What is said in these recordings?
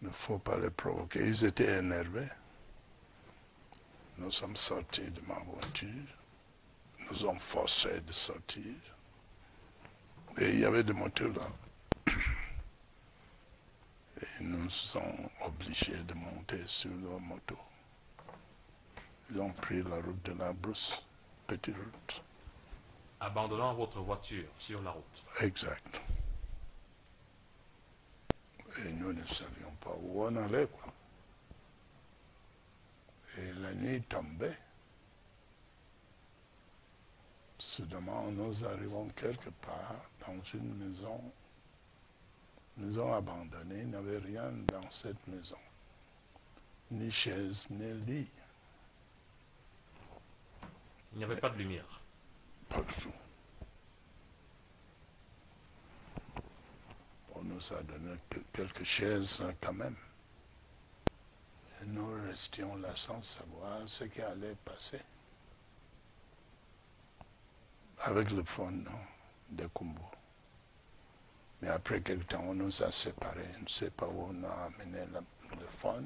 Il ne faut pas les provoquer. Ils étaient énervés. Nous sommes sortis de ma voiture. Nous ont forcé de sortir. Et il y avait des moteurs là. Et ils nous ont obligés de monter sur leur moto. Ils ont pris la route de la Brousse, petite route. Abandonnant votre voiture sur la route. Exact. Et nous ne savions pas où on allait, quoi. Et la nuit tombait. Soudainement, nous arrivons quelque part dans une maison abandonnée. Il n'y avait rien dans cette maison. Ni chaise, ni lit. Il n'y avait pas de lumière. Pas du tout. On nous a donné quelques chaises quand même. Et nous restions là sans savoir ce qui allait passer. Avec le fond de Kumbu. Mais après quelque temps, on nous a séparés. Je ne sais pas où on a amené le fond.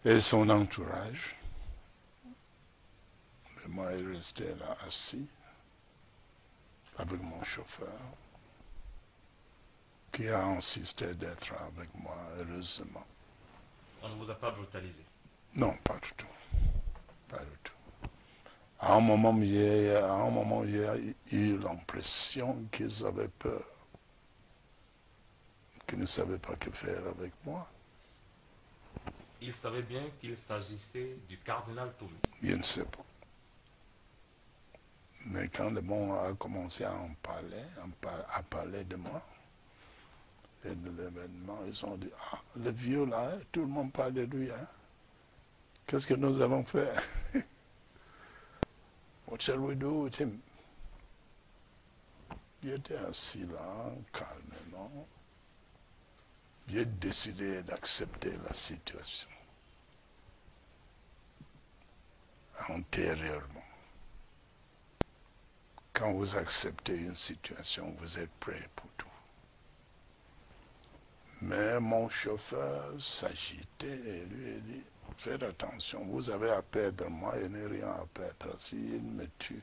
Et son entourage. Mais moi, il restait là assis avec mon chauffeur, qui a insisté d'être avec moi, heureusement. On ne vous a pas brutalisé? Non, pas du tout. Pas du tout. À un moment, j'ai eu l'impression qu'ils avaient peur, qu'ils ne savaient pas que faire avec moi. Ils savaient bien qu'il s'agissait du cardinal Toumi. Je ne sais pas. Mais quand le monde a commencé à en parler, à parler de moi et de l'événement, ils ont dit, ah, le vieux là, tout le monde parle de lui. Hein. Qu'est-ce que nous allons faire? What shall we do with him? J'étais assis là, calmement. J'ai décidé d'accepter la situation. Antérieurement. Quand vous acceptez une situation, vous êtes prêt pour tout. Mais mon chauffeur s'agitait et lui a dit, faites attention, vous avez à perdre moi et n'ai rien à perdre s'il me tue.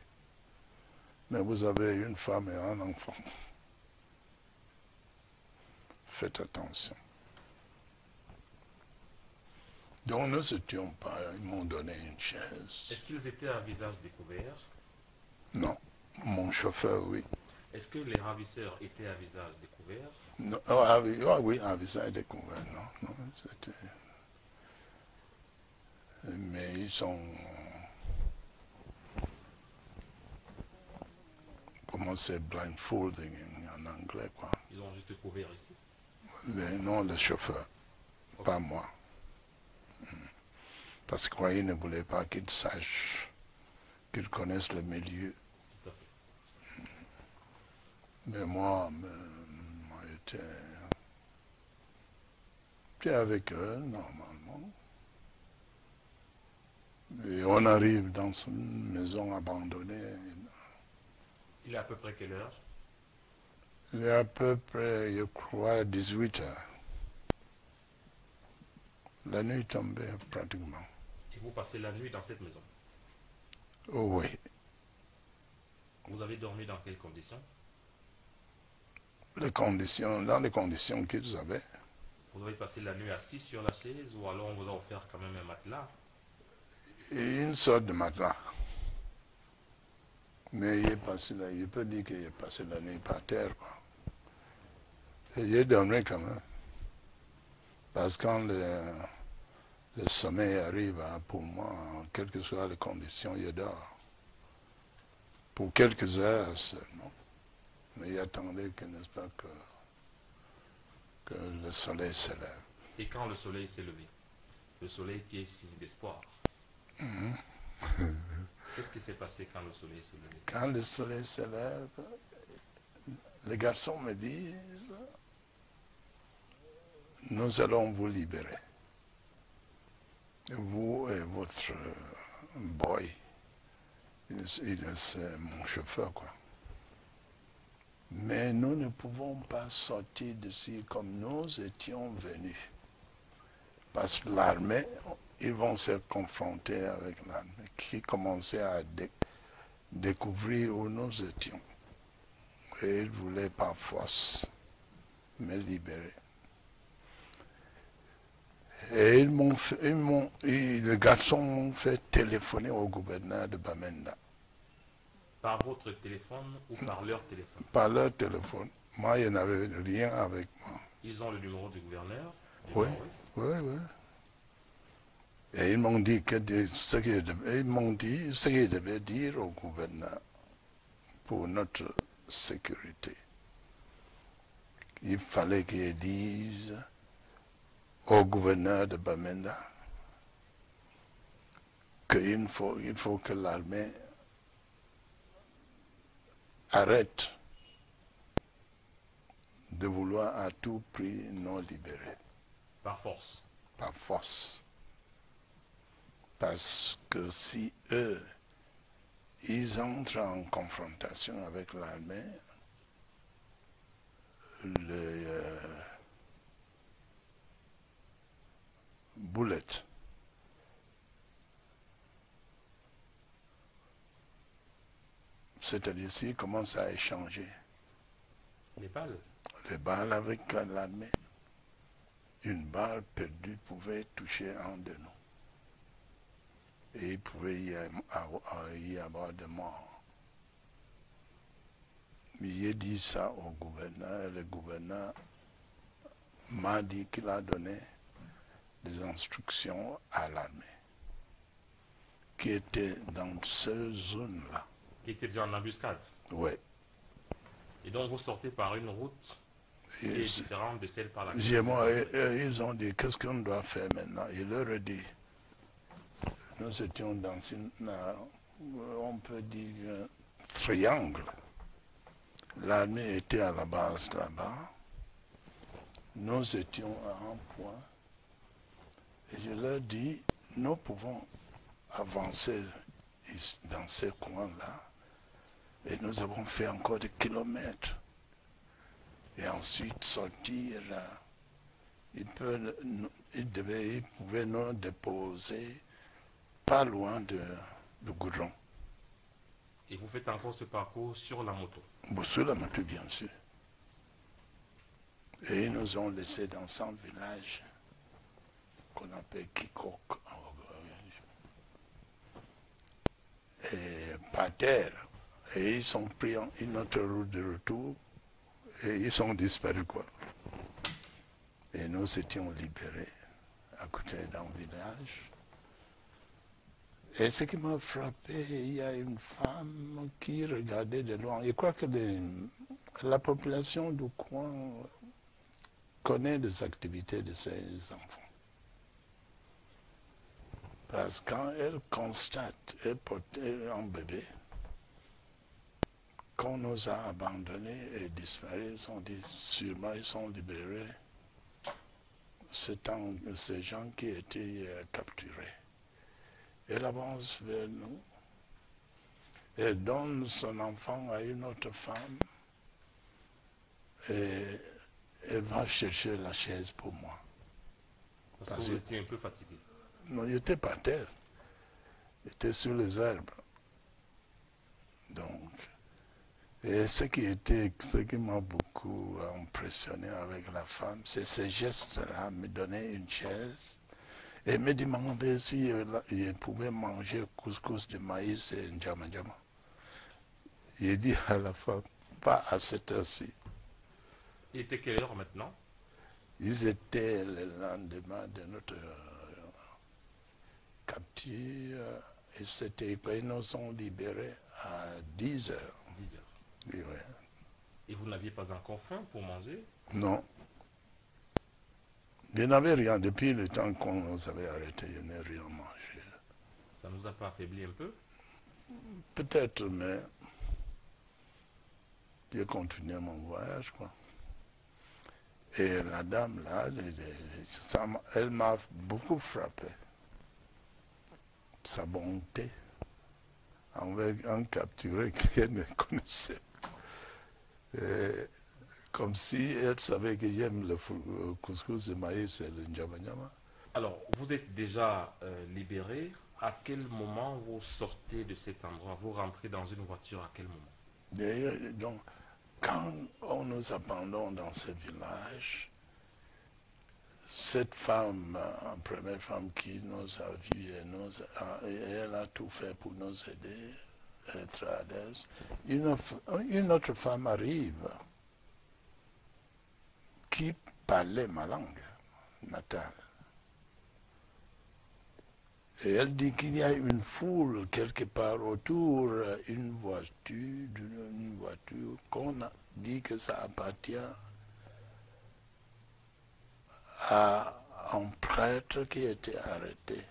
Mais vous avez une femme et un enfant. Faites attention. Donc nous ne tuons pas, ils m'ont donné une chaise. Est-ce qu'ils étaient à visage découvert? Non, mon chauffeur, oui. Est-ce que les ravisseurs étaient à visage découvert? Non, ah oui, à visage découvert, non, c'était... Mais ils ont... Comment c'est blindfolding en anglais, quoi. Ils ont juste découvert ici. Non, le chauffeur, okay. Pas moi. Parce qu'ils ne voulaient pas qu'ils sachent, qu'ils connaissent le milieu. Tout à fait. Mais moi j'étais avec eux, normalement. Et on arrive dans une maison abandonnée. Il est à peu près quelle heure? Il est à peu près, je crois, 18 heures. La nuit tombait pratiquement. Et vous passez la nuit dans cette maison? Oh, oui. Vous avez dormi dans quelles conditions? Dans les conditions qu'ils avaient. Vous avez passé la nuit assis sur la chaise ou alors on vous a offert quand même un matelas? Et une sorte de matelas. Mais il peut dire qu'il est passé la nuit par terre, quoi. Et j'ai dormi quand même. Parce que quand le sommeil arrive, hein, pour moi, quelles que soient les conditions, je dors. Pour quelques heures seulement. Mais il attendait que, n'est-ce pas, que le soleil se lève. Et quand le soleil s'est levé? Le soleil qui est signe d'espoir. Qu'est-ce qui s'est passé quand le soleil s'est levé? Quand le soleil se lève, les garçons me disent, nous allons vous libérer. Vous et votre boy, il est mon chauffeur, quoi. Mais nous ne pouvons pas sortir d'ici comme nous étions venus. Parce que l'armée, ils vont se confronter avec l'armée qui commençait à découvrir où nous étions. Et ils voulaient par force me libérer. Et les garçons m'ont fait téléphoner au gouverneur de Bamenda. Par votre téléphone ou par leur téléphone? Par leur téléphone. Moi, il n'y avait rien avec moi. Ils ont le numéro du gouverneur du Oui, Nord-Ouest. oui. Et ils m'ont dit ce qu'ils devaient dire au gouverneur pour notre sécurité. Il fallait qu'ils disent au gouverneur de Bamenda qu'il faut que l'armée arrête de vouloir à tout prix nous libérer. Par force. Par force. Parce que si eux, ils entrent en confrontation avec l'armée, les bullets, c'est-à-dire s'ils commencent à échanger les balles avec l'armée, une balle perdue pouvait toucher un de nous. Et il pouvait y avoir des morts. J'ai dit ça au gouverneur, et le gouverneur m'a dit qu'il a donné des instructions à l'armée qui était dans cette zone-là. Qui était déjà en embuscade. Oui. Et donc vous sortez par une route qui est différente de celle par laquelle ils ont dit, qu'est-ce qu'on doit faire maintenant? Il leur a dit, nous étions dans une, on peut dire, triangle. L'armée était à la base là-bas. Nous étions à un point. Et je leur dis, nous pouvons avancer dans ces coins-là. Et nous avons fait encore des kilomètres. Et ensuite sortir. Ils pouvaient nous déposer pas loin du goudron. Et vous faites encore ce parcours sur la moto? Sur la moto, bien sûr. Et ils nous ont laissés dans un village qu'on appelle Kikok. Et par terre. Et ils ont pris une autre route de retour et ils sont disparus, quoi. Et nous étions libérés à côté d'un village. Et ce qui m'a frappé, il y a une femme qui regardait de loin. Je crois que la population du coin connaît les activités de ces enfants. Parce que quand elle constate, elle portait un bébé, qu'on nous a abandonnés et disparus, ils ont dit, sûrement ils sont libérés. C'est ces gens qui étaient capturés. Elle avance vers nous. Elle donne son enfant à une autre femme. Et elle va chercher la chaise pour moi. Parce que vous étiez un peu fatigué. Non, il n'était pas terre. Il était sur les arbres. Donc, et ce qui m'a beaucoup impressionné avec la femme, c'est ces gestes-là, me donner une chaise et me demander si il pouvait manger couscous de maïs et njama-njama. Il dit à la femme, pas à cette heure-ci. Il était quelle heure maintenant? Ils étaient le lendemain de notre capture, et ils nous ont libérés à 10 heures. 10 heures. Oui, ouais. Et vous n'aviez pas encore faim pour manger? Non. Je n'avais rien. Depuis le temps qu'on nous avait arrêtés, je n'ai rien mangé. Ça ne nous a pas affaibli un peu? Peut-être, mais j'ai continué mon voyage, quoi. Et la dame, là, elle m'a beaucoup frappé. Sa bonté envers un capturé qu'elle ne connaissait pas. Et comme si elle savait que j'aime le couscous de maïs et le njama. Alors, vous êtes déjà libéré. À quel moment vous sortez de cet endroit? Vous rentrez dans une voiture à quel moment? Donc, quand on nous abandonne dans ce village, cette femme, première femme qui nous a vus, elle a tout fait pour nous aider, être à l'aise. Une autre femme arrive qui parlait ma langue natale. Et elle dit qu'il y a une foule quelque part autour, une voiture qu'on a dit que ça appartient à un prêtre qui était arrêté.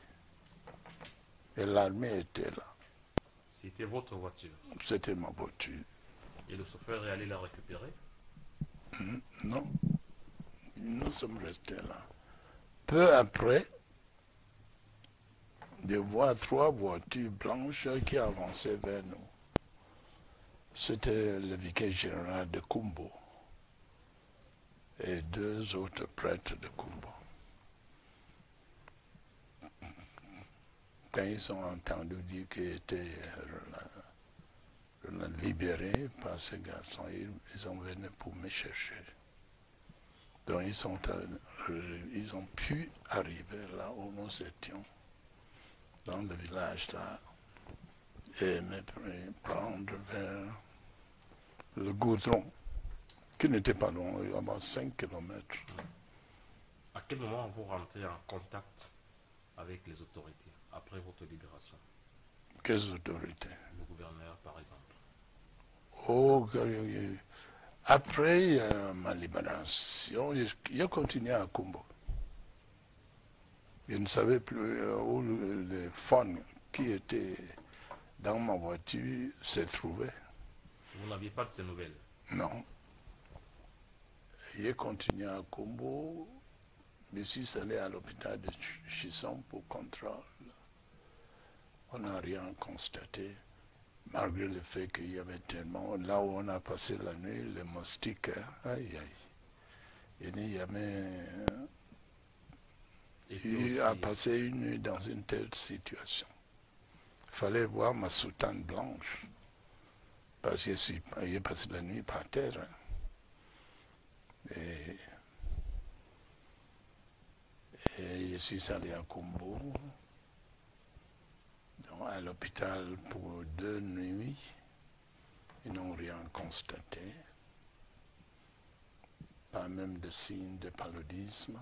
Et l'armée était là. C'était votre voiture? C'était ma voiture. Et le chauffeur est allé la récupérer? Non, nous sommes restés là. Peu après, de voir 3 voitures blanches qui avançaient vers nous. C'était le vicaire général de Kumbo et 2 autres prêtres de Kumbo. Quand ils ont entendu dire qu'ils étaient libérés par ce garçon, ils ont venu pour me chercher. Donc ils ont pu arriver là où nous étions, dans le village là, et me prendre vers le goudron, qui n'était pas loin, à 5 kilomètres. À quel moment vous rentrez en contact avec les autorités après votre libération? Quelles autorités? Le gouverneur, par exemple. Oh, après ma libération, j'ai continué à Kumbo. Je ne savais plus où le fonds qui était dans ma voiture se trouvait. Vous n'aviez pas de ces nouvelles? Non. J'ai continué à Kumbo. Je suis allé à l'hôpital de Chisson pour contrôle. On n'a rien constaté, malgré le fait qu'il y avait tellement... Là où on a passé la nuit, les moustiques, aïe aïe. Il y avait... Il a passé une nuit dans une telle situation. Il fallait voir ma soutane blanche, parce que j'ai passé la nuit par terre. Et je suis allé à Kumbo, à l'hôpital pour 2 nuits. Ils n'ont rien constaté, pas même de signes de paludisme.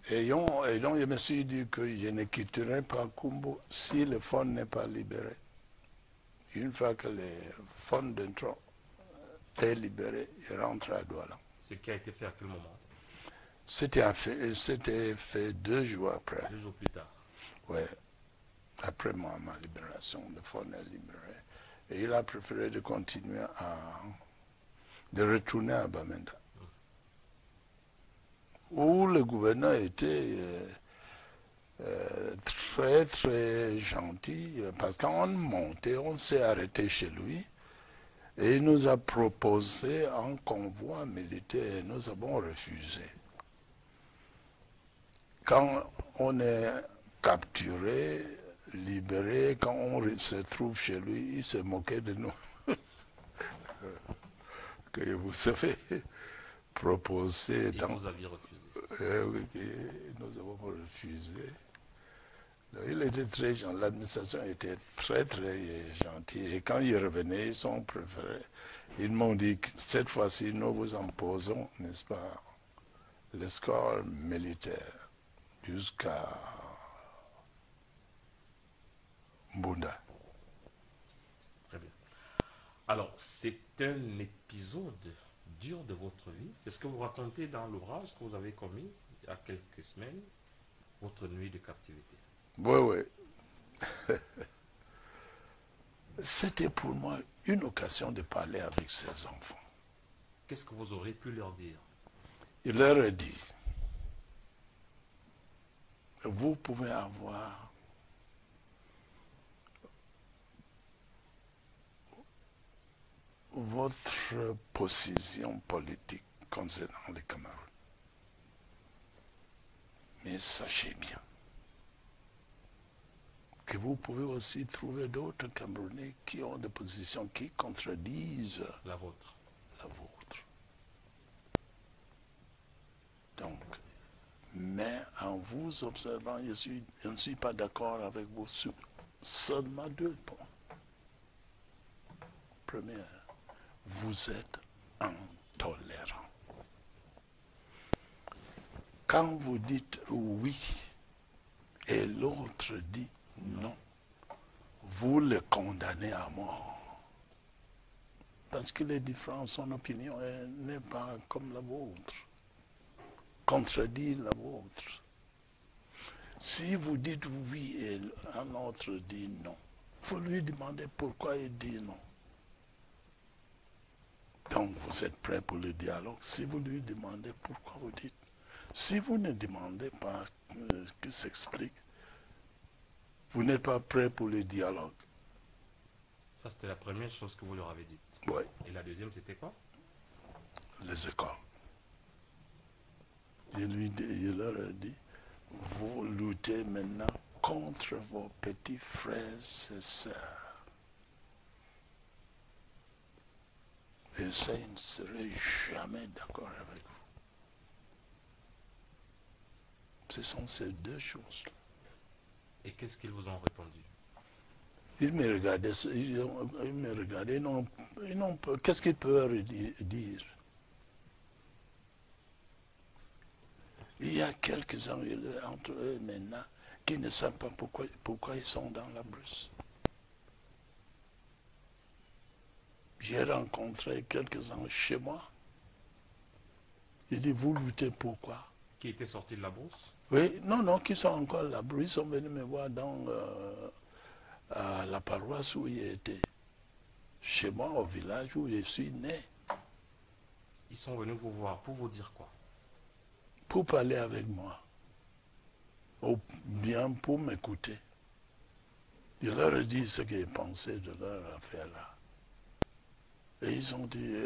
Et donc je me suis dit que je ne quitterai pas Kumbo si le fonds n'est pas libéré. Une fois que le fonds d'entrée est libéré, il rentre à Douala. Ce qui a été fait à quel moment? C'était fait 2 jours après. 2 jours plus tard? Oui, après ma libération, le fonds est libéré. Et il a préféré de continuer de retourner à Bamenda, où le gouverneur était très très gentil, parce qu'on montait, on s'est arrêté chez lui, et il nous a proposé un convoi militaire, et nous avons refusé. Quand on est capturé, libéré, quand on se trouve chez lui, il se moquait de nous. Que vous savez, proposé Et vous aviez refusé? Oui, nous avons refusé. Donc, il était très gentil, l'administration était très très gentille. Et quand ils revenaient, ils sont préférés. Ils m'ont dit que cette fois-ci, nous vous imposons, n'est-ce pas, le score militaire jusqu'à Mbunda. Très bien. Alors, c'est un épisode dur de votre vie. C'est ce que vous racontez dans l'ouvrage que vous avez commis il y a quelques semaines, votre nuit de captivité. Oui, oui. C'était pour moi une occasion de parler avec ces enfants. Qu'est-ce que vous auriez pu leur dire? Il leur a dit, vous pouvez avoir votre position politique concernant le Cameroun. Mais sachez bien que vous pouvez aussi trouver d'autres Camerounais qui ont des positions qui contredisent La vôtre. la vôtre. Donc, mais en vous observant, je ne suis pas d'accord avec vous sur seulement 2 points. Première, vous êtes intolérant. Quand vous dites oui et l'autre dit non, vous le condamnez à mort. Parce que les différences, son opinion n'est pas comme la vôtre, contredit la vôtre. Si vous dites oui et un autre dit non, il faut lui demander pourquoi il dit non. Donc vous êtes prêt pour le dialogue. Si vous lui demandez pourquoi vous dites, si vous ne demandez pas qu'il s'explique, vous n'êtes pas prêt pour le dialogue. Ça, c'était la première chose que vous leur avez dite. Oui. Et la deuxième, c'était quoi? Les écoles. Il leur a dit, vous luttez maintenant contre vos petits frères et sœurs. Et ça, ils ne seraient jamais d'accord avec vous. Ce sont ces 2 choses. Et qu'est-ce qu'ils vous ont répondu? Ils me regardaient, qu'est-ce qu'ils peuvent dire? Il y a quelques-uns entre eux maintenant qui ne savent pas pourquoi ils sont dans la brousse. J'ai rencontré quelques-uns chez moi. J'ai dit, vous luttez pourquoi? Qui était sorti de la brousse? Oui, non, qui sont encore là. Ils sont venus me voir à la paroisse où il était. Chez moi, au village où je suis né. Ils sont venus vous voir pour vous dire quoi? Pour parler avec moi. Ou bien pour m'écouter. Il leur a dit ce qu'ils pensaient de leur affaire-là. Et ils ont dit,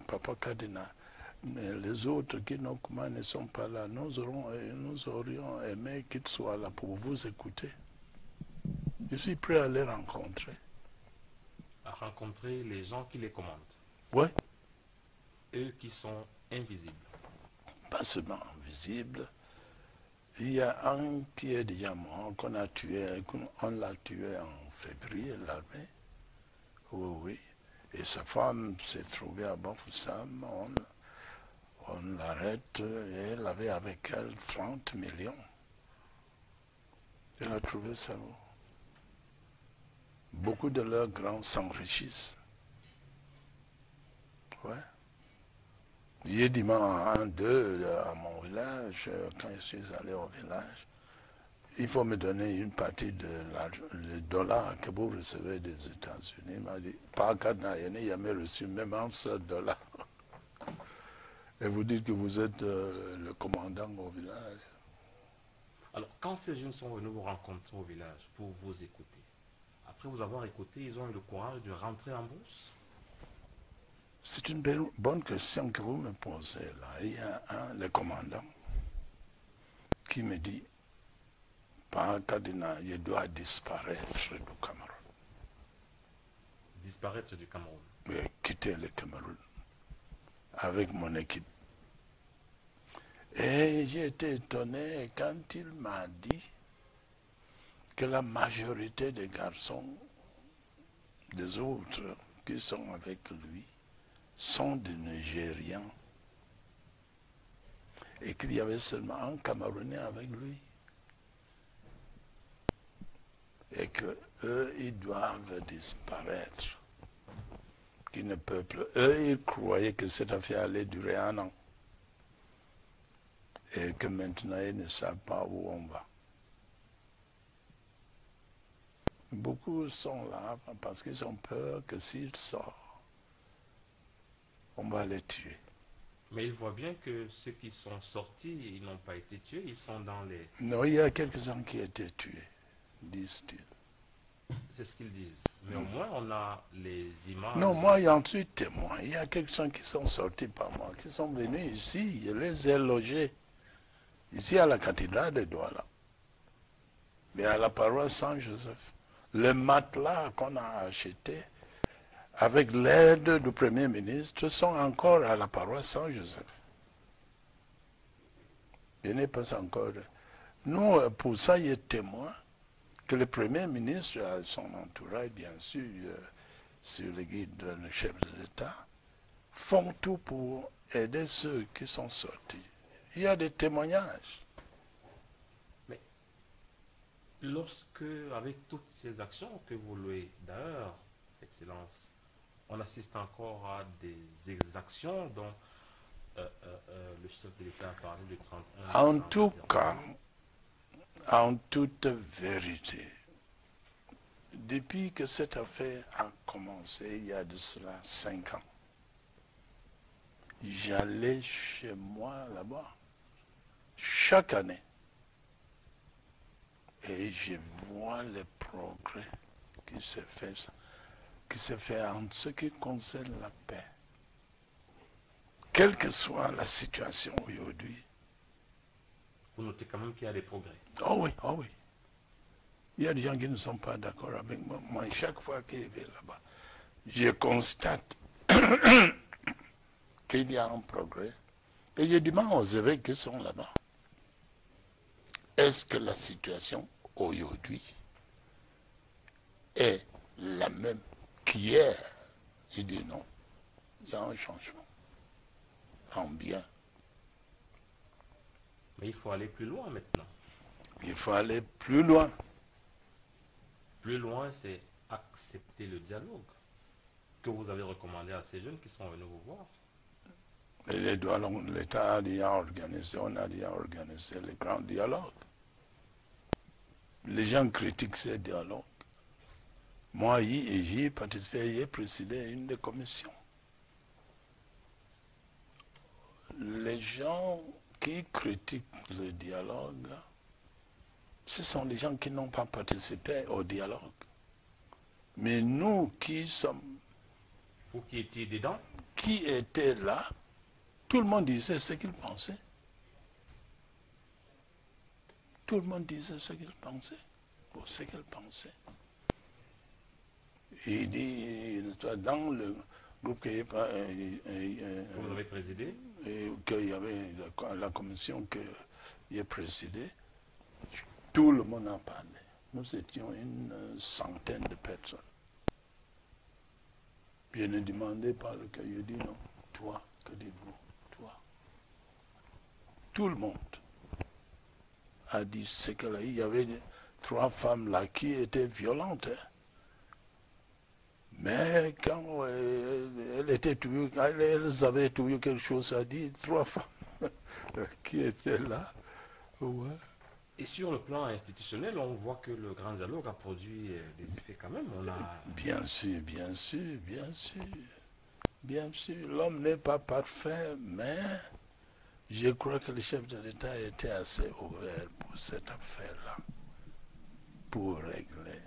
Papa Cardinal, mais les autres qui ne sont pas là, nous aurions aimé qu'ils soient là pour vous écouter. Je suis prêt à les rencontrer. À rencontrer les gens qui les commandent. Oui. Eux qui sont invisibles. Pas seulement invisibles. Il y a un qui est déjà mort, qu'on a tué, on l'a tué en février, l'armée. Oui, oui. Et sa femme s'est trouvée à Bafoussam, on l'arrête et elle avait avec elle 30 millions. Elle a trouvé ça. Beaucoup de leurs grands s'enrichissent. Ouais. J'ai dit à mon village, quand je suis allé au village, il faut me donner une partie de le dollar que vous recevez des États-Unis. Il m'a dit, pas Cardinal, il n'a jamais reçu même un seul dollar. Et vous dites que vous êtes le commandant au village. Alors, quand ces jeunes sont venus vous rencontrer au village pour vous écouter, après vous avoir écouté, ils ont eu le courage de rentrer en bourse? C'est une bonne question que vous me posez là. Il y a le commandant qui me dit, par Cardinal, je dois disparaître du Cameroun. Disparaître du Cameroun? Oui, quitter le Cameroun avec mon équipe. Et j'ai été étonné quand il m'a dit que la majorité des garçons, des autres qui sont avec lui, sont des Nigérians. Et qu'il y avait seulement un Camerounais avec lui. Et qu'eux, ils doivent disparaître. Qu'ils ne peuvent plus. Eux, ils croyaient que cette affaire allait durer 1 an. Et que maintenant, ils ne savent pas où on va. Beaucoup sont là parce qu'ils ont peur que s'ils sortent, on va les tuer. Mais ils voient bien que ceux qui sont sortis, ils n'ont pas été tués, ils sont dans les... Non, il y a quelques-uns qui ont été tués, disent-ils. C'est ce qu'ils disent. Mais au moins, on a les images. Non, moi, j'en suis témoin. Il y a quelques-uns qui sont sortis par moi, qui sont venus ici. Je les ai logés ici à la cathédrale de Douala, mais à la paroisse Saint-Joseph. Les matelas qu'on a achetés avec l'aide du Premier ministre sont encore à la paroisse Saint-Joseph. Je n'ai pas encore. Nous, pour ça, il est témoin que le Premier ministre et son entourage, bien sûr, sur le guide du chef de l'État, font tout pour aider ceux qui sont sortis. Il y a des témoignages. Mais lorsque, avec toutes ces actions que vous louez, d'ailleurs, Excellence, on assiste encore à des exactions dont le chef de l'État a parlé du 31 En décembre tout cas, dernier. en toute vérité, depuis que cette affaire a commencé, il y a de cela 5 ans, j'allais chez moi là-bas, chaque année, et je vois les progrès qui se fait en ce qui concerne la paix. Quelle que soit la situation aujourd'hui. Vous notez quand même qu'il y a des progrès. Oh oui, oh oui. Il y a des gens qui ne sont pas d'accord avec moi. Moi, chaque fois que je vais là-bas, je constate qu'il y a un progrès. Et je demande aux évêques qui sont là-bas, est-ce que la situation aujourd'hui est la même qu'hier? Je dis non, il y a un changement, en bien. Mais il faut aller plus loin maintenant. Il faut aller plus loin. Plus loin, c'est accepter le dialogue que vous avez recommandé à ces jeunes qui sont venus vous voir. L'État a déjà organisé, on a déjà organisé les grands dialogues. Les gens critiquent ces dialogues. Moi, j'y ai participé, j'ai présidé une des commissions. Les gens qui critiquent le dialogue, ce sont les gens qui n'ont pas participé au dialogue. Mais nous qui sommes... Vous qui étiez dedans, qui étaient là, tout le monde disait ce qu'il pensait. Tout le monde disait ce qu'il pensait, ou ce qu'elle pensait. Il dit, dans le groupe que vous avez présidé, qu'il y avait la commission que j'ai présidée, tout le monde en parlait. Nous étions une centaine de personnes. Je ne demandais pas le cas, je dis non, toi, que dites-vous, toi. Tout le monde a dit ce qu'elle a dit. Il y avait 3 femmes là qui étaient violentes. Hein. Mais quand elles avaient toujours quelque chose à dire, 3 femmes qui étaient là. Ouais. et sur le plan institutionnel, on voit que le grand dialogue a produit des effets quand même. On a... Bien sûr, bien sûr, bien sûr. Bien sûr, l'homme n'est pas parfait, mais je crois que le chef de l'État était assez ouvert pour cette affaire-là, pour régler.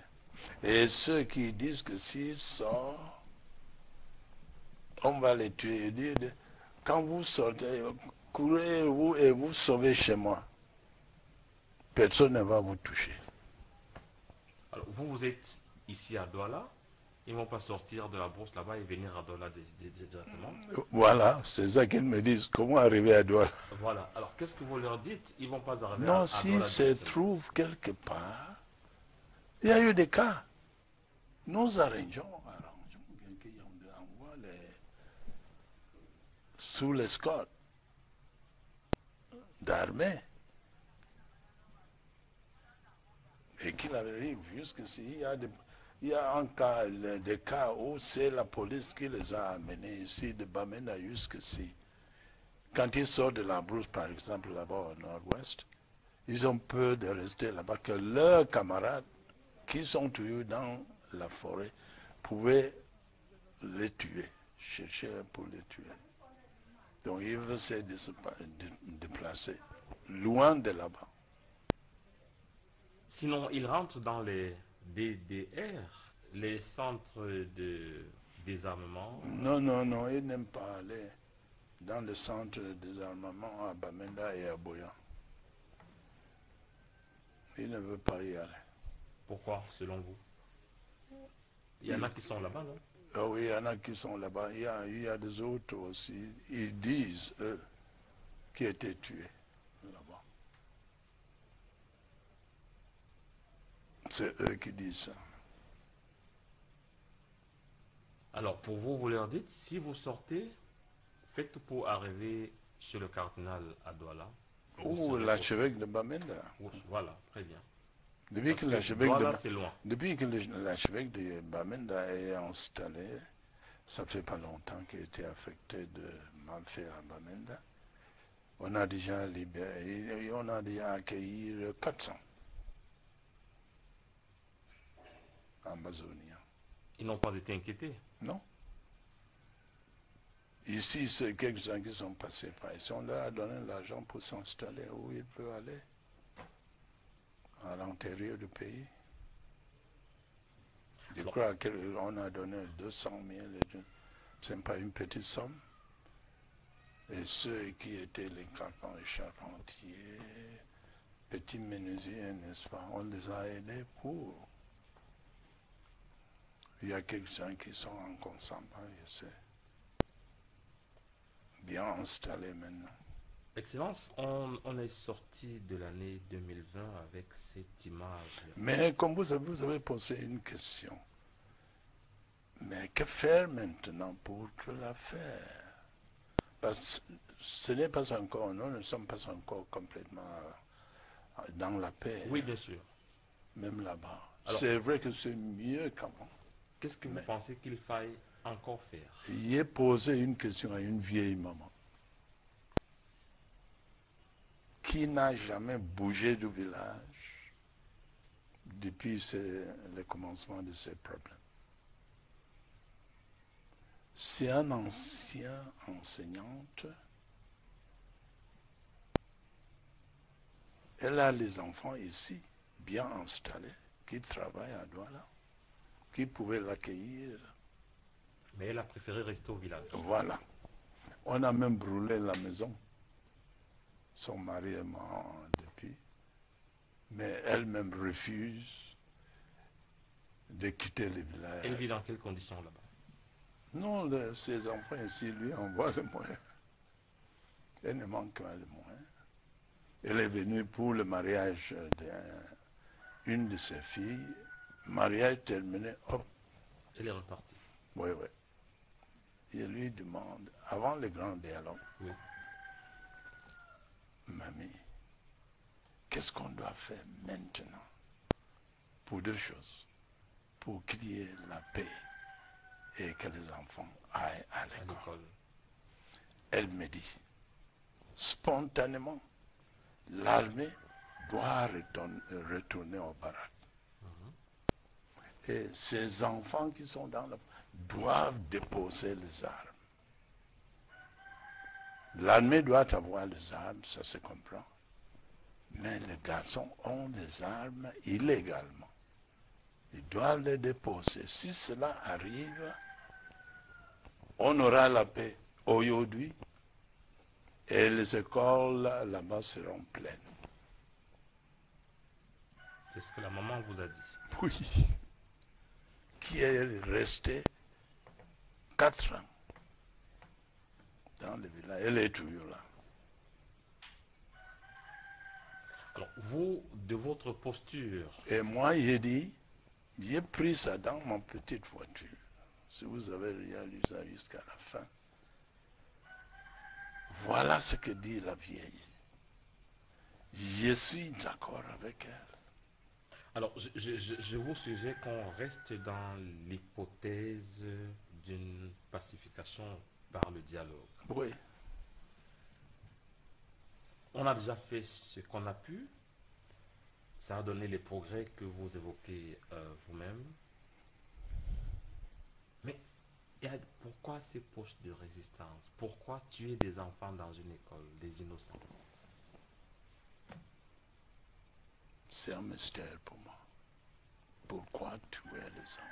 Et ceux qui disent que s'il sort, on va les tuer. Ils disent, quand vous sortez, courez-vous et vous sauvez chez moi. Personne ne va vous toucher. Alors, vous êtes ici à Douala, ils ne vont pas sortir de la bourse là-bas et venir à Douala directement. Voilà, c'est ça qu'ils me disent. Comment arriver à Douala? Voilà. Alors, qu'est-ce que vous leur dites? Ils ne vont pas arriver Non, à s'ils Douala se directement. trouvent quelque part, il y a eu des cas. Nous arrangeons quelqu'un envoie sous l'escorte d'armée. Et qu'il arrive jusqu'ici, il y a des cas où c'est la police qui les a amenés ici, de Bamenda jusqu'ici. Quand ils sortent de la brousse, par exemple, là-bas au nord-ouest, ils ont peur de rester là-bas, que leurs camarades qui sont toujours dans la forêt pouvaient les tuer, chercher pour les tuer. Donc ils veulent se déplacer loin de là-bas. Sinon, ils rentrent dans les DDR. les centres de désarmement. Non, non, non, il n'aime pas aller dans le centre de désarmement à Bamenda et à Boyan. Il ne veut pas y aller. Pourquoi, selon vous? Il y en a qui sont là-bas, non? Ah oui, il y en a qui sont là-bas. Il y a des autres aussi. Ils disent, eux, qui étaient tués là-bas. C'est eux qui disent ça. Alors, pour vous, vous leur dites, si vous sortez, faites tout pour arriver chez le cardinal à Douala. Vous Ou serez l'archevêque de Bamenda. Voilà, très bien. Depuis Parce que que l'archevêque Douala, de, c'est loin. depuis que l'archevêque de Bamenda est installé, ça fait pas longtemps qu'il a été affecté de malfaits à Bamenda. On a déjà libéré, on a déjà accueilli 400 Amazoniens. Ils n'ont pas été inquiétés. Non. Ici, c'est quelques-uns qui sont passés par ici. On leur a donné l'argent pour s'installer où ils peuvent aller, à l'intérieur du pays. Je crois qu'on a donné 200 000. Ce n'est pas une petite somme. Et ceux qui étaient les charpentiers, petits menuisiers, n'est-ce pas, on les a aidés pour. Il y a quelques-uns qui sont en Consamba, c'est bien installé maintenant. Excellence, on est sorti de l'année 2020 avec cette image. Mais comme vous avez posé une question, mais que faire maintenant pour que la faire? Parce que ce n'est pas encore, nous ne sommes pas encore complètement dans la paix. Oui, bien sûr. Même là-bas. Alors, c'est vrai que c'est mieux qu'avant. Qu'est-ce que vous pensez qu'il faille encore faire? J'ai posé une question à une vieille maman qui n'a jamais bougé du village depuis le commencement de ces problèmes. C'est un ancien enseignante. Elle a les enfants ici, bien installés, qui travaillent à Douala, qui pouvaient l'accueillir. Mais elle a préféré rester au village. Voilà. On a même brûlé la maison. Son mari est mort depuis. Mais elle-même refuse de quitter le village. Elle vit dans quelles conditions là-bas? Non, ses enfants ici lui envoient le moyen. Elle ne manque pas de moyens. Elle est venue pour le mariage d'une de ses filles. Mariage terminé, hop. Elle est repartie. Oui, oui. Il lui demande, avant le grand dialogue, oui. Mamie, qu'est-ce qu'on doit faire maintenant pour deux choses? Pour qu'il y ait la paix et que les enfants aillent à l'école. Elle me dit, spontanément, l'armée doit retourner au baraque. Et ces enfants qui sont dans la doivent déposer les armes. L'armée doit avoir les armes, ça se comprend. Mais les garçons ont des armes illégalement. Ils doivent les déposer. Si cela arrive, on aura la paix aujourd'hui et les écoles là-bas seront pleines. C'est ce que la maman vous a dit. Oui. Qui est resté 4 ans dans le village. Elle est toujours là. Alors, vous, de votre posture... Et moi, j'ai dit, j'ai pris ça dans ma petite voiture. Si vous avez lu ça jusqu'à la fin. Voilà ce que dit la vieille. Je suis d'accord avec elle. Alors, je vous suggère qu'on reste dans l'hypothèse d'une pacification par le dialogue. Oui. On a déjà fait ce qu'on a pu. Ça a donné les progrès que vous évoquez vous-même. Mais pourquoi ces poches de résistance? Pourquoi tuer des enfants dans une école, des innocents? C'est un mystère pour moi. Pourquoi tuer les enfants?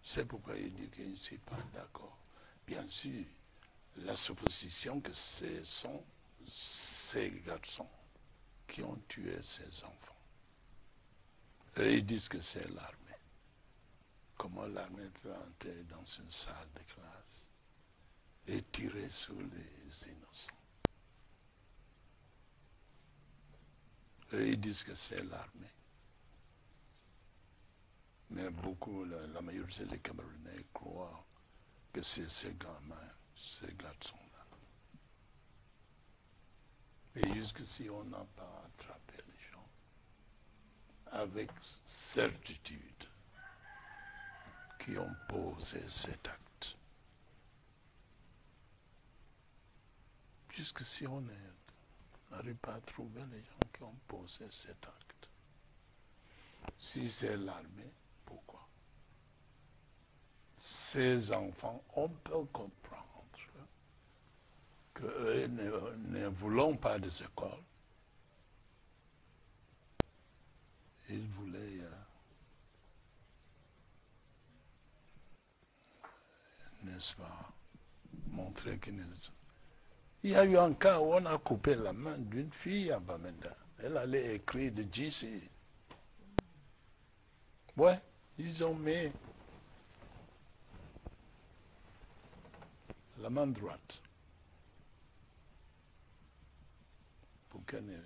C'est pourquoi il dit qu'il ne suis pas d'accord. Bien sûr, la supposition que ce sont ces garçons qui ont tué ces enfants. Eux, ils disent que c'est l'armée. Comment l'armée peut entrer dans une salle de classe et tirer sur les innocents? Eux, ils disent que c'est l'armée. Mais beaucoup, la majorité des Camerounais croient que c'est ces gamins, ces garçons-là. Et jusqu'ici, on n'a pas attrapé les gens avec certitude qui ont posé cet acte. Jusqu'ici, on n'arrive pas à trouver les gens qui ont posé cet acte. Si c'est l'armée, pourquoi? Ces enfants, on peut comprendre qu'eux ne voulons pas des écoles. Ils voulaient, n'est-ce pas, montrer qu'ils... Il y a eu un cas où on a coupé la main d'une fille à Bamenda. Elle allait écrire de JC. Ouais, ils ont mis la main droite. Pour qu'elle...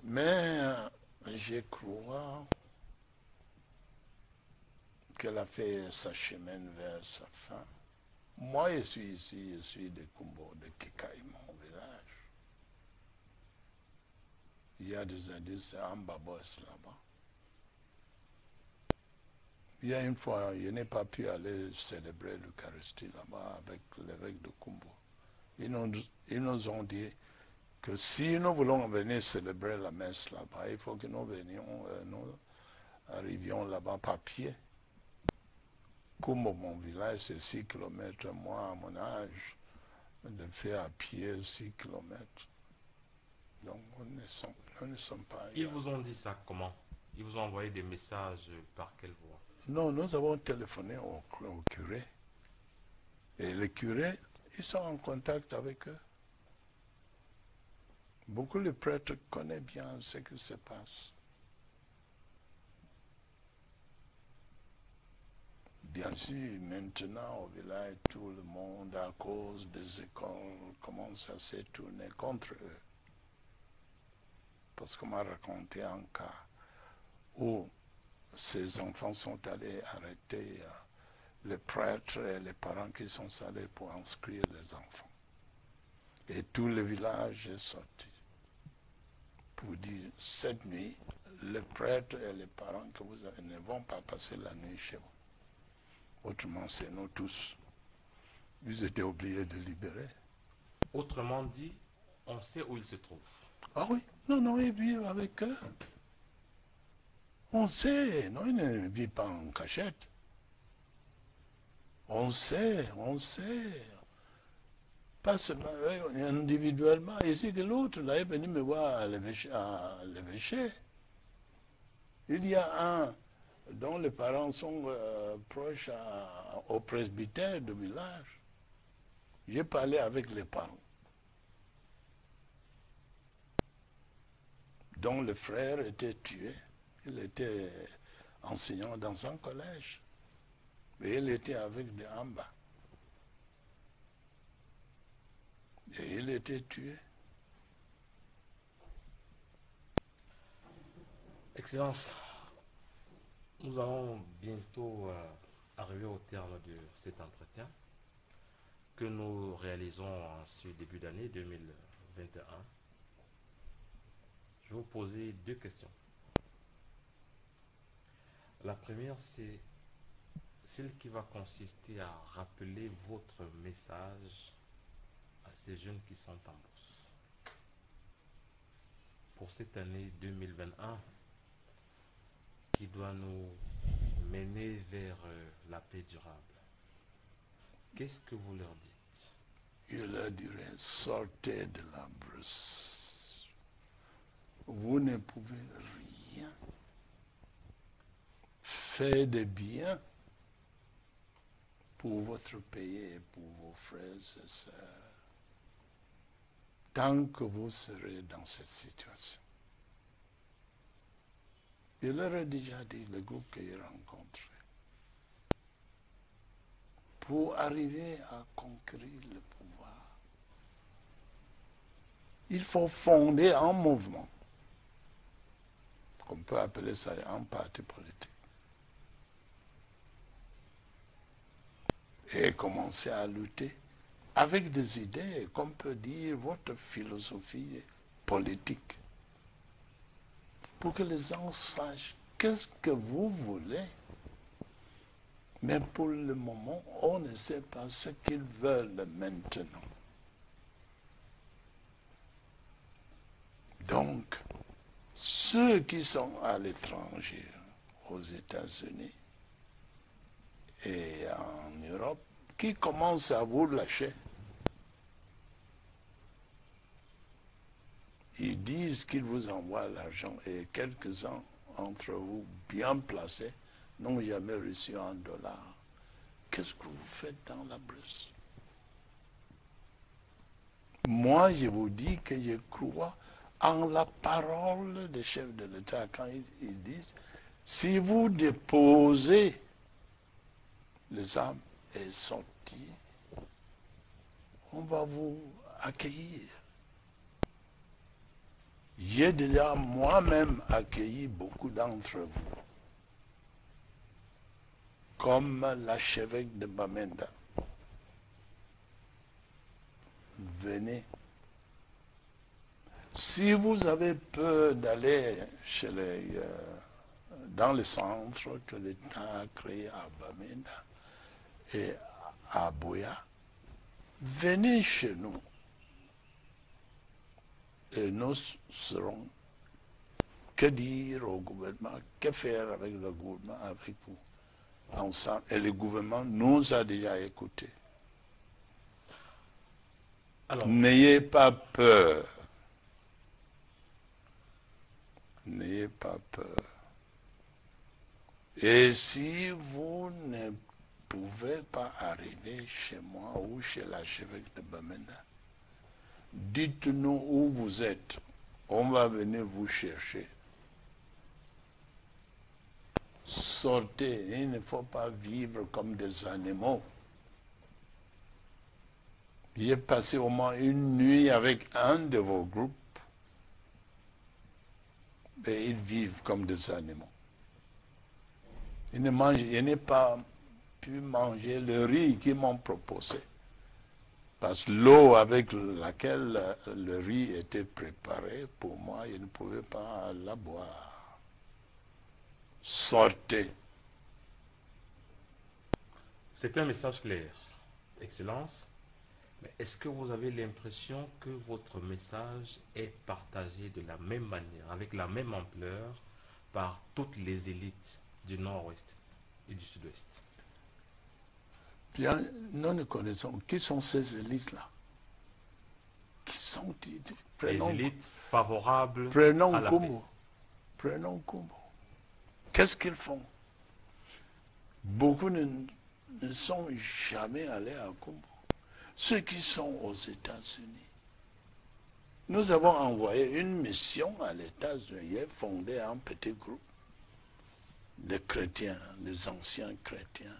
Mais je crois qu'elle a fait sa chemin vers sa fin. Moi, je suis ici, je suis de Kumbo, de Kikaï, mon village. Il y a des indices, c'est Ambabos là-bas. Il y a une fois, je n'ai pas pu aller célébrer l'Eucharistie là-bas avec l'évêque de Kumbo. Ils nous ont dit que si nous voulons venir célébrer la messe là-bas, il faut que nous arrivions là-bas par pied. Kumbo, mon village, c'est 6 km. Moi, à mon âge, de faire à pied 6 km. Donc, nous ne sommes pas... Ils vous ont dit ça comment? Ils vous ont envoyé des messages par quelle voie? Non, nous avons téléphoné au curé. Et les curés, ils sont en contact avec eux. Beaucoup de prêtres connaissent bien ce qui se passe. Bien sûr, maintenant au village, tout le monde, à cause des écoles, commence à se tourner contre eux. Parce qu'on m'a raconté un cas où ces enfants sont allés arrêter les prêtres et les parents qui sont allés pour inscrire les enfants. Et tout le village est sorti pour dire, cette nuit, les prêtres et les parents que vous avez ne vont pas passer la nuit chez vous. Autrement, c'est nous tous. Ils étaient obligés de libérer. Autrement dit, on sait où ils se trouvent. Ah oui, non, ils vivent avec eux. On sait, non, ils ne vivent pas en cachette. On sait. Pas seulement individuellement. Ici que l'autre, là, est venu me voir à l'évêché. Il y a un dont les parents sont proches au presbytère du village. J'ai parlé avec les parents, dont le frère était tué. Il était enseignant dans un collège. Et il était avec des Amba. Et il était tué. Excellence, nous allons bientôt arriver au terme de cet entretien que nous réalisons en ce début d'année 2021. Je vais vous poser deux questions. La première, c'est celle qui va consister à rappeler votre message à ces jeunes qui sont en bourse. Pour cette année 2021, qui doit nous mener vers la paix durable. Qu'est-ce que vous leur dites? Je leur dirais, sortez de la brousse. Vous ne pouvez rien faire des biens pour votre pays et pour vos frères et sœurs, tant que vous serez dans cette situation. Je leur ai déjà dit, le groupe que j'ai rencontré, pour arriver à conquérir le pouvoir, il faut fonder un mouvement, qu'on peut appeler ça un parti politique, et commencer à lutter avec des idées, qu'on peut dire votre philosophie politique, pour que les gens sachent qu'est-ce que vous voulez. Mais pour le moment, on ne sait pas ce qu'ils veulent maintenant. Donc, ceux qui sont à l'étranger, aux États-Unis et en Europe, qui commencent à vous lâcher, ils disent qu'ils vous envoient l'argent et quelques-uns entre vous bien placés n'ont jamais reçu $1. Qu'est-ce que vous faites dans la brousse? Moi, je vous dis que je crois en la parole des chefs de l'État quand ils disent, si vous déposez les armes et sortir, on va vous accueillir. J'ai déjà moi-même accueilli beaucoup d'entre vous, comme l'archevêque de Bamenda. Venez. Si vous avez peur d'aller dans le centre que l'État a créé à Bamenda et à Boya, venez chez nous. Et nous serons, que dire au gouvernement, que faire avec le gouvernement, avec vous, ensemble. Et le gouvernement nous a déjà écoutés. N'ayez pas peur. N'ayez pas peur. Et si vous ne pouvez pas arriver chez moi ou chez l'archevêque de Bamenda, dites-nous où vous êtes. On va venir vous chercher. Sortez. Il ne faut pas vivre comme des animaux. J'ai passé au moins une nuit avec un de vos groupes. Et ils vivent comme des animaux. Je n'ai pas pu manger le riz qu'ils m'ont proposé. Parce que l'eau avec laquelle le riz était préparé, pour moi, je ne pouvais pas la boire. Sortez. C'est un message clair, Excellence. Mais est-ce que vous avez l'impression que votre message est partagé de la même manière, avec la même ampleur, par toutes les élites du Nord-Ouest et du Sud-Ouest? Bien, nous connaissons qui sont ces élites-là. Qui sont les élites favorables à la paix. Prenons Kumbo. Qu'est-ce qu'ils font? Beaucoup ne sont jamais allés à Kumbo. Ceux qui sont aux États-Unis. Nous avons envoyé une mission à l'États-Unis, fondé un petit groupe de chrétiens, des anciens chrétiens.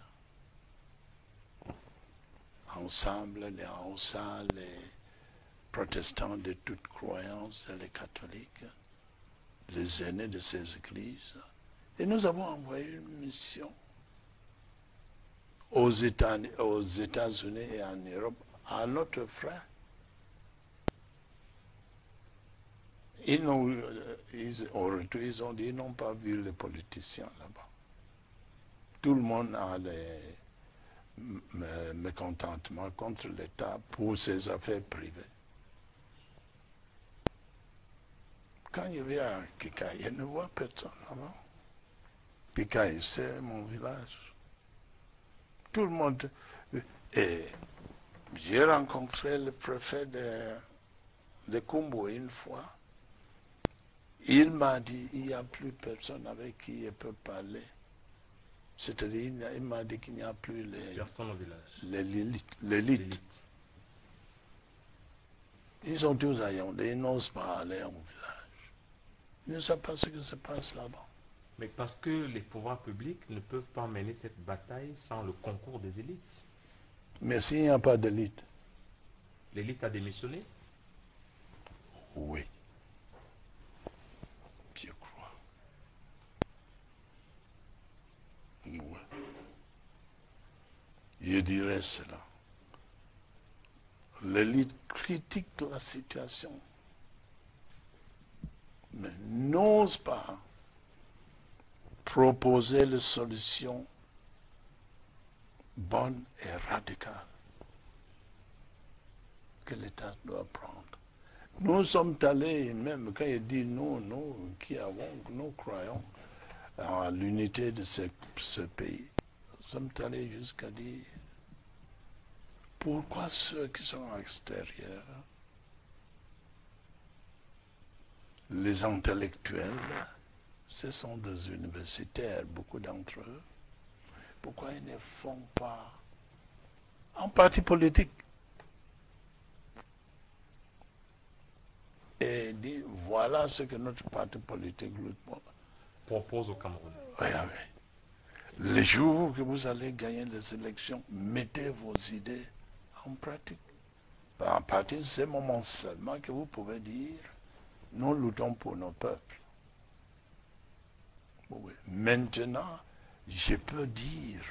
Ensemble, les Hausa, les protestants de toute croyance, les catholiques, les aînés de ces églises. Et nous avons envoyé une mission aux États-Unis et en Europe à notre frère. Au retour, ils ont dit, ils n'ont pas vu les politiciens là-bas. Tout le monde a les mécontentements contre l'État pour ses affaires privées. Quand je vais à Kikaï, je ne vois personne là-bas. Kikaï, c'est mon village. Tout le monde. Et j'ai rencontré le préfet de Kumbo une fois. Il m'a dit, il n'y a plus personne avec qui je peux parler. C'est-à-dire, il m'a dit qu'il n'y a plus Personne au village. l'élite. L'élite. Ils sont tous à Yaoundé, ils n'osent pas aller au village. Ils ne savent pas ce qui se passe là-bas. Mais parce que les pouvoirs publics ne peuvent pas mener cette bataille sans le concours des élites. Mais s'il n'y a pas d'élite, L'élite a démissionné. oui, je crois. Oui. Je dirais cela. L'élite critique la situation, mais n'ose pas proposer les solutions bonnes et radicales que l'État doit prendre. Nous sommes allés, même quand il dit nous qui avons, nous croyons à l'unité de ce pays, nous sommes allés jusqu'à dire pourquoi ceux qui sont à l'extérieur, les intellectuels, ce sont des universitaires, beaucoup d'entre eux, pourquoi ils ne font pas un parti politique et dire voilà ce que notre parti politique lutte pour. Propose au Cameroun. Oui, oui. Les jours que vous allez gagner les élections, mettez vos idées en pratique. À partir de ce moment seulement que vous pouvez dire nous luttons pour nos peuples. Oui. Maintenant, je peux dire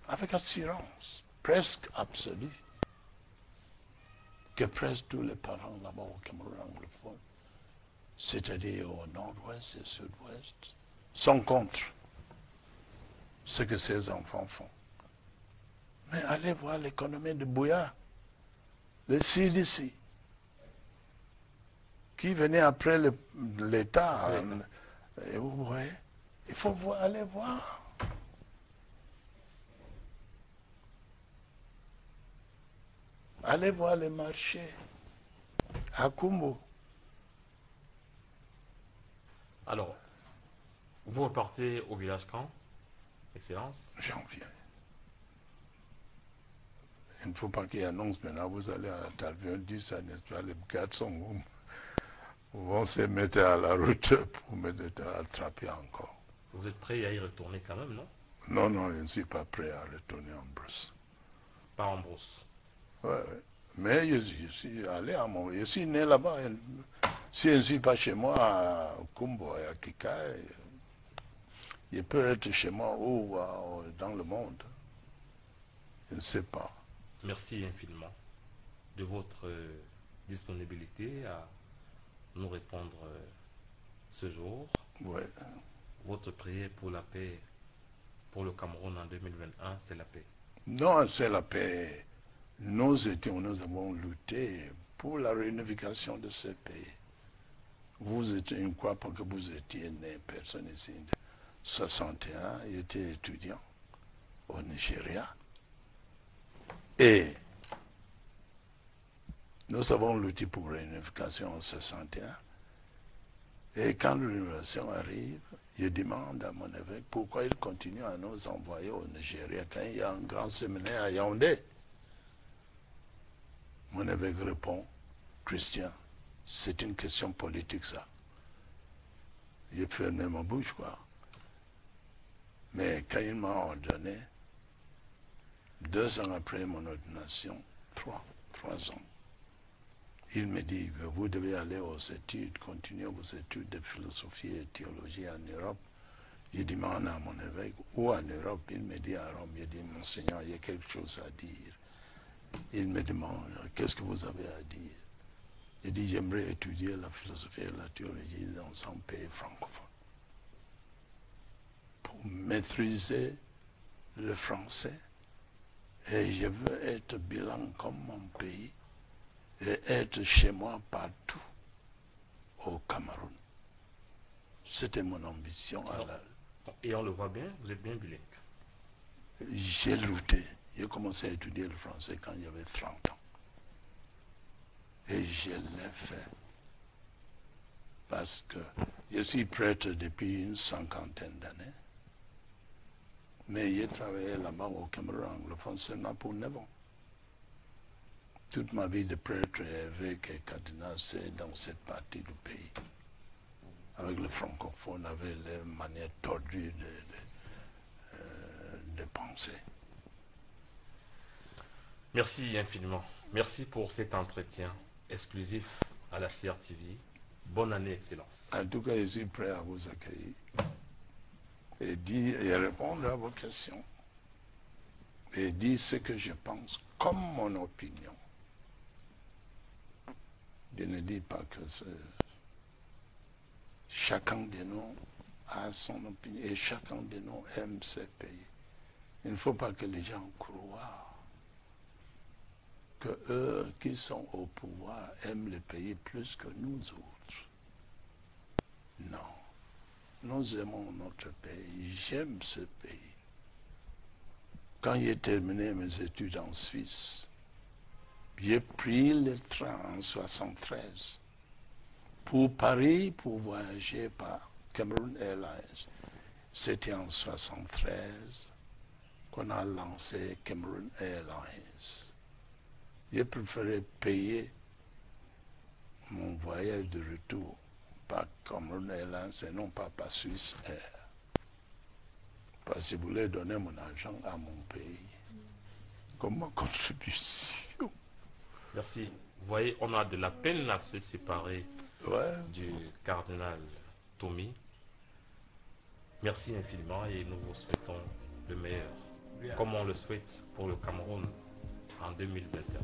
avec assurance, presque absolue, que presque tous les parents là-bas au Cameroun anglophone, c'est-à-dire au nord-ouest et sud-ouest, sont contre ce que ces enfants font. Mais allez voir l'économie de Bouya, le CDC, qui venait après l'État. Et vous voyez, il faut aller voir. Allez voir les marchés à Kumbo. Alors, vous repartez au village quand, Excellence? Janvier. Il ne faut pas qu'il annonce maintenant, vous allez à l'interview, dit ça, n'est-ce pas, les garçons vont se mettre à la route pour me attraper encore. Vous êtes prêt à y retourner quand même, non? Non, non, je ne suis pas prêt à retourner en Brousse. Pas en Brousse. Ouais, ouais. Mais je suis allé à mon... Je suis né là-bas. Si je ne suis pas chez moi à Kumbo et à Kika, je peux être chez moi ou dans le monde. Je ne sais pas. Merci infiniment de votre disponibilité à nous répondre ce jour. Ouais. Votre prière pour la paix pour le Cameroun en 2021, c'est la paix. Non, c'est la paix. Nous avons lutté pour la réunification de ce pays. Vous étiez, je crois pas que vous étiez né, personne ici, de 61, j'étais étudiant au Nigeria. Et nous avons lutté pour la réunification en 61. Et quand l'unification arrive, je demande à mon évêque pourquoi il continue à nous envoyer au Nigeria quand il y a un grand séminaire à Yaoundé. Mon évêque répond, Christian, c'est une question politique ça. J'ai fermé ma bouche, quoi. Mais quand il m'a ordonné, 2 ans après mon ordination, 3 ans, il me dit que vous devez aller aux études, continuer vos études de philosophie et théologie en Europe. Je demande à mon évêque, où en Europe? Il me dit à Rome, il dit, Monseigneur, il y a quelque chose à dire. Il me demande, qu'est-ce que vous avez à dire? Il dit, j'aimerais étudier la philosophie et la théologie dans un pays francophone. Pour maîtriser le français. Et je veux être bilingue comme mon pays et être chez moi partout au Cameroun. C'était mon ambition. Et on le voit bien, vous êtes bien bilingue. J'ai lutté. J'ai commencé à étudier le français quand j'avais 30 ans. Et je l'ai fait. Parce que je suis prêtre depuis une 50aine d'années. Mais j'ai travaillé là-bas au Cameroun anglophone seulement pour 9 ans. Toute ma vie de prêtre, évêque et cardinal, c'est dans cette partie du pays. Avec le francophone, avec les manières tordues de penser. Merci infiniment. Merci pour cet entretien exclusif à la CRTV. Bonne année, Excellence. En tout cas, je suis prêt à vous accueillir et répondre à vos questions. Et dire ce que je pense comme mon opinion. Je ne dis pas que chacun de nous a son opinion et chacun de nous aime ce pays. Il ne faut pas que les gens croient que eux qui sont au pouvoir aiment le pays plus que nous autres. Non. Nous aimons notre pays. J'aime ce pays. Quand j'ai terminé mes études en Suisse, j'ai pris le train en 1973 pour Paris pour voyager par Cameroon Airlines. C'était en 1973 qu'on a lancé Cameroon Airlines. J'ai préféré payer mon voyage de retour par Cameroon Airlines et non pas par Swiss Air. Parce que je voulais donner mon argent à mon pays comme ma contribution. Merci. Vous voyez, on a de la peine à se séparer du cardinal Tommy. Merci infiniment et nous vous souhaitons le meilleur, comme on le souhaite pour le Cameroun en 2021.